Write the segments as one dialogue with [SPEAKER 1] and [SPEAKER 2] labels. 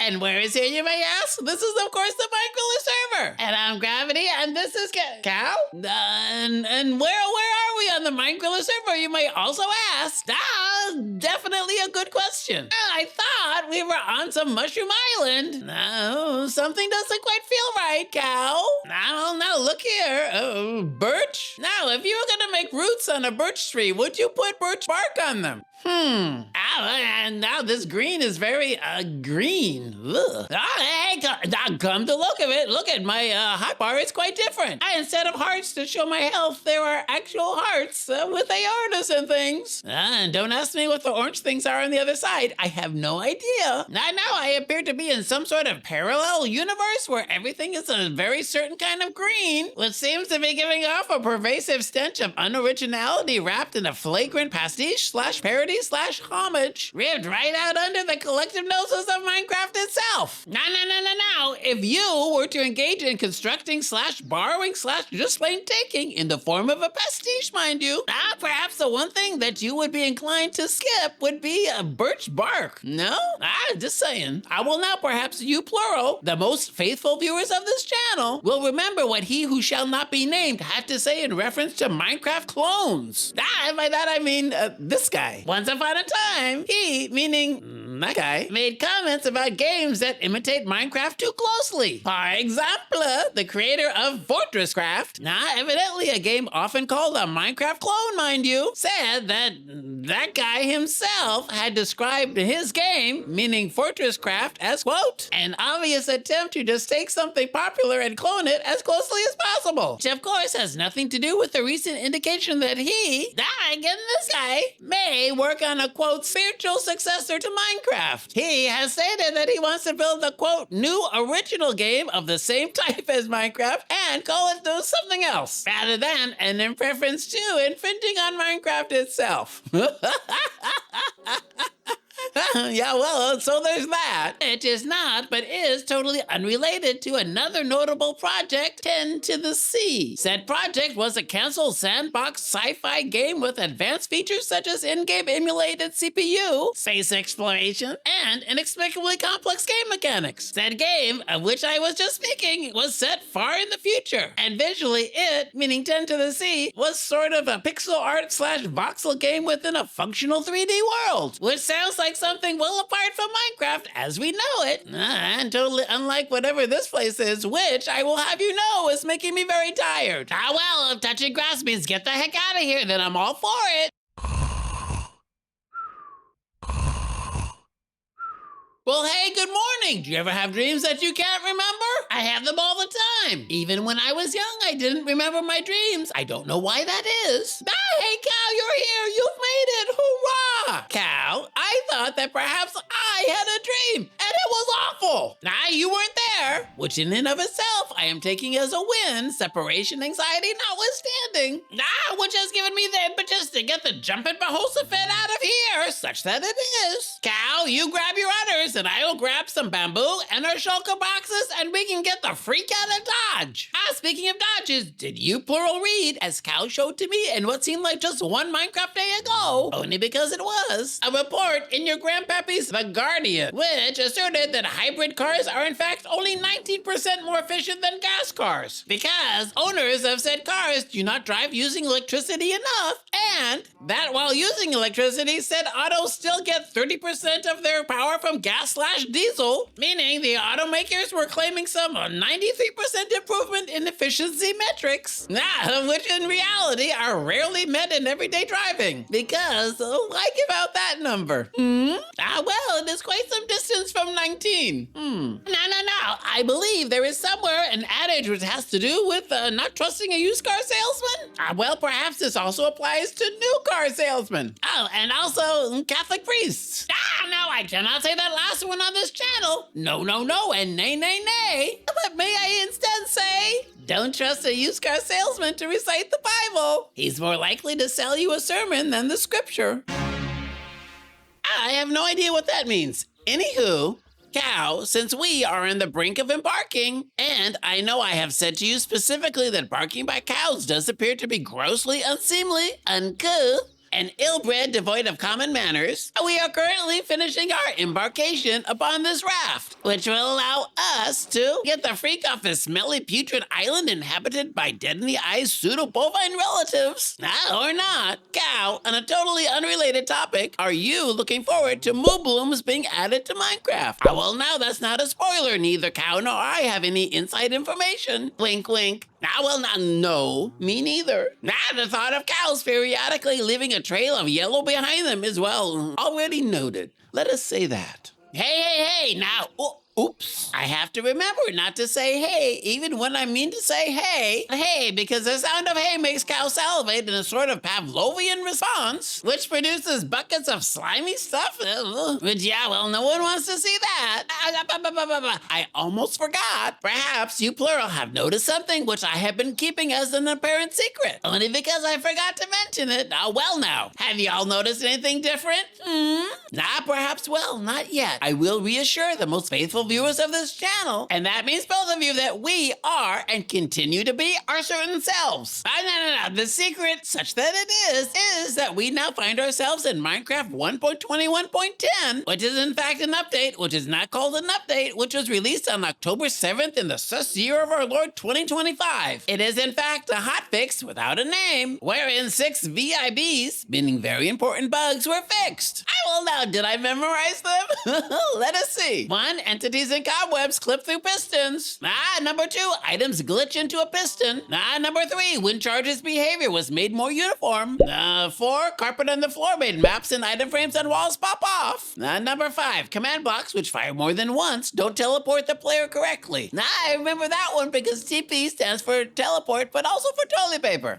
[SPEAKER 1] And where is here, you may ask? This is, of course, the MindGriller Server. And I'm Gravity, and this is Cow? And where are we on the MindGriller Server, you may also ask? Definitely a good question. I thought we were on some Mushroom Island. No, something doesn't quite feel right, Cow. No, look here. Birch? Now, if you were gonna make roots on a birch tree, would you put birch bark on them? And now this green is very, green. Ugh. Hey, come to look of it. Look at my, hotbar, it's quite different. Instead of hearts to show my health, there are actual hearts with aortas and things. And don't ask me what the orange things are on the other side. I have no idea. Now I appear to be in some sort of parallel universe where everything is a very certain kind of green, which seems to be giving off a pervasive stench of unoriginality wrapped in a flagrant pastiche/parody/homage, ripped right out under the collective noses of Minecraft itself. No. If you were to engage in constructing/borrowing/just plain taking in the form of a pastiche, mind you, perhaps the one thing that you would be inclined to skip would be a birch bark. No? Just saying. I will now, perhaps you plural, the most faithful viewers of this channel, will remember what he who shall not be named had to say in reference to Minecraft clones. By that I mean this guy. Once upon a time, he, meaning that guy, made comments about games that imitate Minecraft too closely. For example, the creator of Fortresscraft, evidently a game often called a Minecraft clone, mind you, said that that guy himself had described his game, meaning Fortresscraft, as, quote, an obvious attempt to just take something popular and clone it as closely as possible. Which, of course, has nothing to do with the recent indication that he, this guy, may work on a, quote, spiritual successor to Minecraft. He has stated that he wants to build a, quote, new original game of the same type as Minecraft and call it something else, rather than and in preference to infringing on Minecraft itself. Yeah, well, so there's that. It is not, but is totally unrelated to another notable project, 10 to the Sea. Said project was a canceled sandbox sci-fi game with advanced features such as in-game emulated CPU, space exploration, and inexplicably complex game mechanics. Said game, of which I was just speaking, was set far in the future, and visually it, meaning 10 to the Sea, was sort of a pixel art/voxel game within a functional 3D world, which sounds like something well apart from Minecraft as we know it, and totally unlike whatever this place is, which I will have you know is making me very tired. Well, if touching grass means get the heck out of here, then I'm all for it. Well, hey, good morning. Do you ever have dreams that you can't remember? I have them all the time. Even when I was young, I didn't remember my dreams. I don't know why that is. Hey, Cow, you're here. You've made it. Hoorah! Cow, I thought that perhaps I had a dream, and it was awful. You weren't there, which in and of itself, I am taking as a win, separation anxiety notwithstanding. Which has given me the impetus to get the jumping Bahosafet out of here, such that it is. Cow, you grab your udders, and I will grab some bamboo and our shulker boxes, and we can get the freak out of Dodge. Speaking of Dodges, did you plural read, as Cow showed to me in what seemed like just one Minecraft day ago, only because it was, a report in your grandpappy's The Guardian, which asserted that hybrid cars are in fact only 19% more efficient than gas cars, because owners of said cars do not drive using electricity enough, and that while using electricity, said autos still get 30% of their power from gas/diesel, meaning the automakers were claiming some 93% improvement in efficiency metrics, which in reality are rarely met in everyday driving, because why give out that number? Well, it is quite some distance from 19. No. I believe there is somewhere an adage which has to do with not trusting a used car salesman. Well, perhaps this also applies to new car salesmen. And also Catholic priests. No, I cannot say that last one on this channel. No, and nay. But may I instead say, don't trust a used car salesman to recite the Bible. He's more likely to sell you a sermon than the scripture. I have no idea what that means. Anywho, Cow, since we are on the brink of embarking, and I know I have said to you specifically that barking by cows does appear to be grossly unseemly, uncouth, and ill-bred devoid of common manners, we are currently finishing our embarkation upon this raft, which will allow us to get the freak off this smelly, putrid island inhabited by dead-in-the-eyes pseudo-bovine relatives. Or not. Cow, on a totally unrelated topic, are you looking forward to moo blooms being added to Minecraft? Well, now that's not a spoiler. Neither Cow nor I have any inside information. Wink, wink. No, me neither. The thought of cows periodically leaving a trail of yellow behind them is, well, already noted. Let us say that. Hey, now, oops. I have to remember not to say hey, even when I mean to say hey, because the sound of hay makes cows salivate in a sort of Pavlovian response, which produces buckets of slimy stuff. Which, yeah, well, no one wants to see that. I almost forgot. Perhaps you plural have noticed something which I have been keeping as an apparent secret, only because I forgot to mention it. Now, have y'all noticed anything different? Perhaps, well, not yet. I will reassure the most faithful viewers of this channel, and that means both of you, that we are and continue to be our certain selves. No. The secret, such that it is that we now find ourselves in Minecraft 1.21.10, which is in fact an update, which is not called an update, which was released on October 7th in the sus year of our Lord 2025. It is in fact a hotfix without a name, wherein 6 VIBs, meaning very important bugs, were fixed. Did I memorize them? Let us see. 1, entities and cobwebs clip through pistons. Number 2, items glitch into a piston. Number 3, wind charges behavior was made more uniform. 4, carpet on the floor made maps and item frames on walls pop off. Number 5, command blocks which fire more than once don't teleport the player correctly. I remember that one because TP stands for teleport, but also for toilet paper.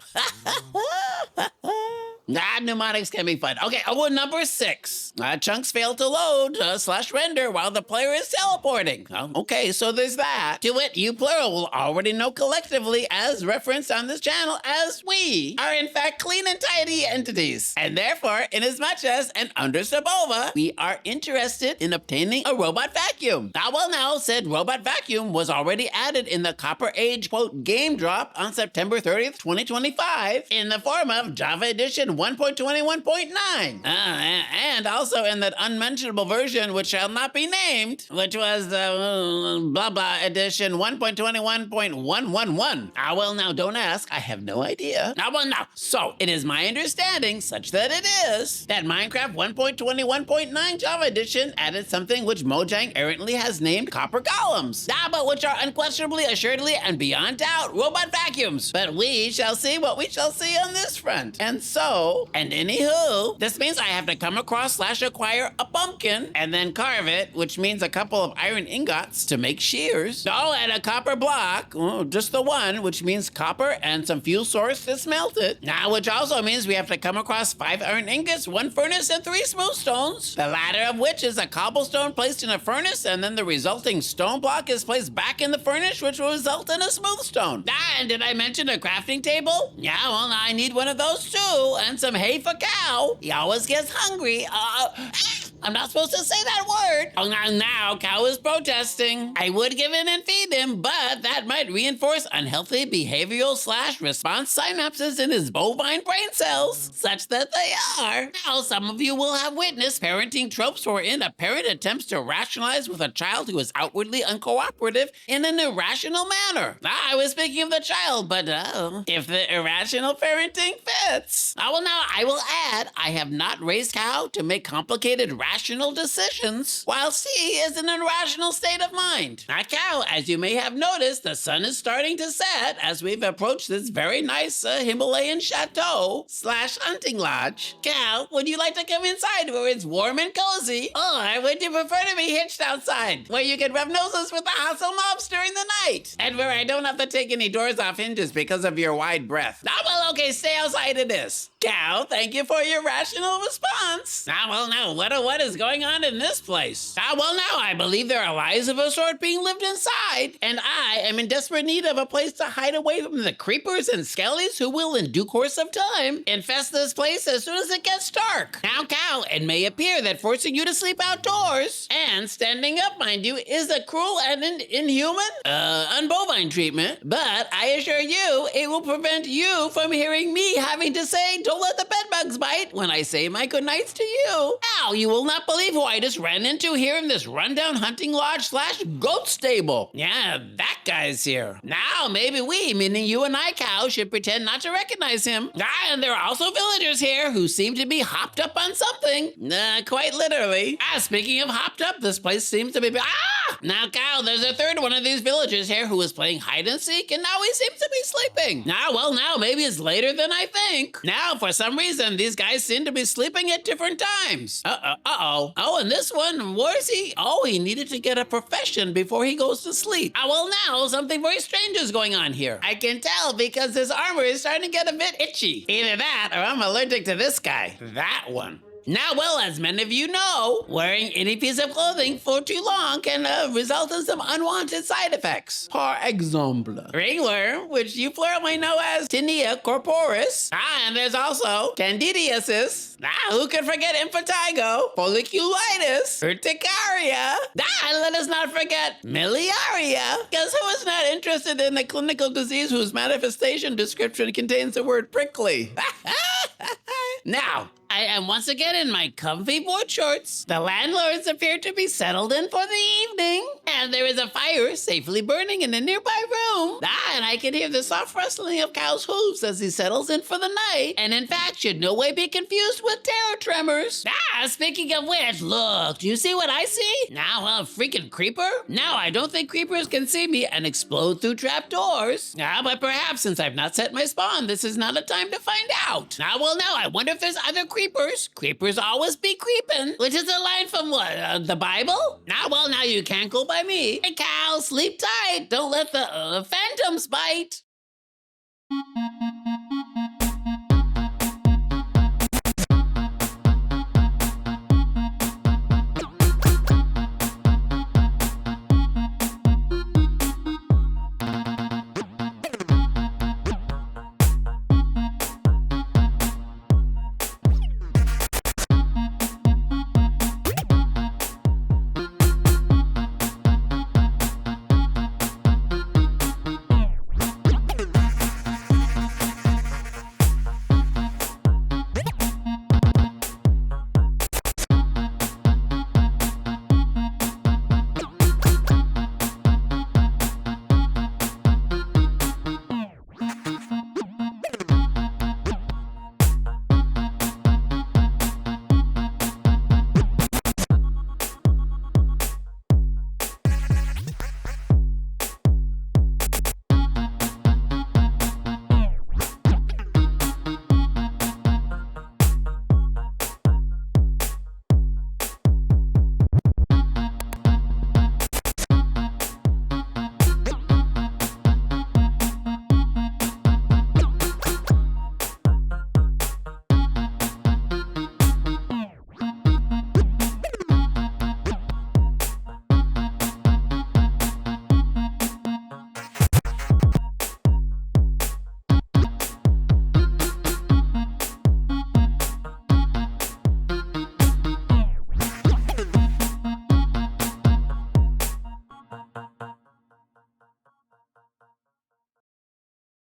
[SPEAKER 1] Mnemonics can be fun. Okay, number 6. Chunks fail to load / render while the player is teleporting. Okay, so there's that. To it, you plural will already know collectively, as referenced on this channel, as we are in fact clean and tidy entities. And therefore, inasmuch as and under Sabova, we are interested in obtaining a robot vacuum. Said robot vacuum was already added in the Copper Age, quote, game drop on September 30th, 2025 in the form of Java Edition 1.21.9. And also in that unmentionable version, which shall not be named, which was blah blah edition 1.21.111. Now don't ask, I have no idea. So it is my understanding, such that it is, that Minecraft 1.21.9 Java Edition added something which Mojang errantly has named copper golems. But which are unquestionably, assuredly, and beyond doubt, robot vacuums. But we shall see what we shall see on this front. And anywho, this means I have to come across / acquire a pumpkin and then carve it, which means a couple of iron ingots to make shears. And a copper block, just the one, which means copper and some fuel source to smelt it. Which also means we have to come across 5 iron ingots, 1 furnace, and 3 smooth stones. The latter of which is a cobblestone placed in a furnace, and then the resulting stone block is placed back in the furnace, which will result in a smooth stone. And did I mention a crafting table? I need one of those too, and some hay for Cow. He always gets hungry. I'm not supposed to say that word. Now Cow is protesting. I would give in and feed him, but that might reinforce unhealthy behavioral / response synapses in his bovine brain cells, such that they are. Some of you will have witnessed parenting tropes wherein a parent attempts to rationalize with a child who is outwardly uncooperative in an irrational manner. I was speaking of the child, but if the irrational parenting fits. I will add, I have not raised Cow to make complicated rational decisions, whilst he is in an irrational state of mind. Cow, as you may have noticed, the sun is starting to set as we've approached this very nice Himalayan chateau / hunting lodge. Cow, would you like to come inside where it's warm and cozy? Or would you prefer to be hitched outside, where you can rub noses with the hostile mobs during the night, and where I don't have to take any doors off hinges because of your wide breath? Okay, stay outside it is. Cow, thank you for your rational response. What is going on in this place? Well, now I believe there are lives of a sort being lived inside, and I am in desperate need of a place to hide away from the creepers and skellies who will, in due course of time, infest this place as soon as it gets dark. Now, Cow, it may appear that forcing you to sleep outdoors, and standing up, mind you, is a cruel and inhuman, unbovine treatment, but I assure you, it will prevent you from hearing me having to say, don't let the bedbugs bite, when I say my goodnights to you. Now, you will not believe who I just ran into here in this rundown hunting lodge / goat stable. Yeah, that guy's here. Now, maybe we, meaning you and I, Cow, should pretend not to recognize him. And there are also villagers here who seem to be hopped up on something. Quite literally. Speaking of hopped up, this place seems to be... Now, Cow, there's a third one of these villagers here who was playing hide and seek, and now he seems to be sleeping. Now, maybe it's later than I think. Now, for some reason, these guys seem to be sleeping at different times. Oh, and this one, where is he? Oh, he needed to get a profession before he goes to sleep. Well, now, something very strange is going on here. I can tell because his armor is starting to get a bit itchy. Either that, or I'm allergic to this guy. That one. Now, well, as many of you know, wearing any piece of clothing for too long can result in some unwanted side effects. Par exemple, ringworm, which you plurally know as tinea corporis. And there's also candidiasis. Who can forget impetigo, folliculitis, urticaria. And let us not forget miliaria. Because who is not interested in a clinical disease whose manifestation description contains the word prickly? Now, I am once again in my comfy board shorts. The landlords appear to be settled in for the evening, and there is a fire safely burning in a nearby room. And I can hear the soft rustling of Cow's hooves as he settles in for the night, and in fact should no way be confused with terror tremors. Speaking of which, look, do you see what I see? Now, a freaking creeper? Now, I don't think creepers can see me and explode through trapdoors. But perhaps since I've not set my spawn, this is not a time to find out. Now, I wonder if there's other creepers. Creepers always be creeping. Which is a line from what, the Bible? Now you can't go by me. Hey, Cow, sleep tight. Don't let the phantoms bite.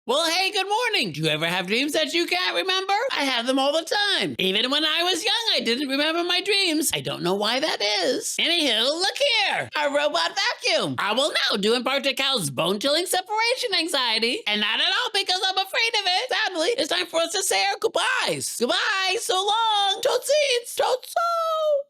[SPEAKER 1] Well, hey, good morning. Do you ever have dreams that you can't remember? I have them all the time. Even when I was young, I didn't remember my dreams. I don't know why that is. Anywho, look here. A robot vacuum. I will now due in part to Cow's bone-chilling separation anxiety. And not at all because I'm afraid of it. Sadly, it's time for us to say our goodbyes. Goodbye, so long. Totsies, totso.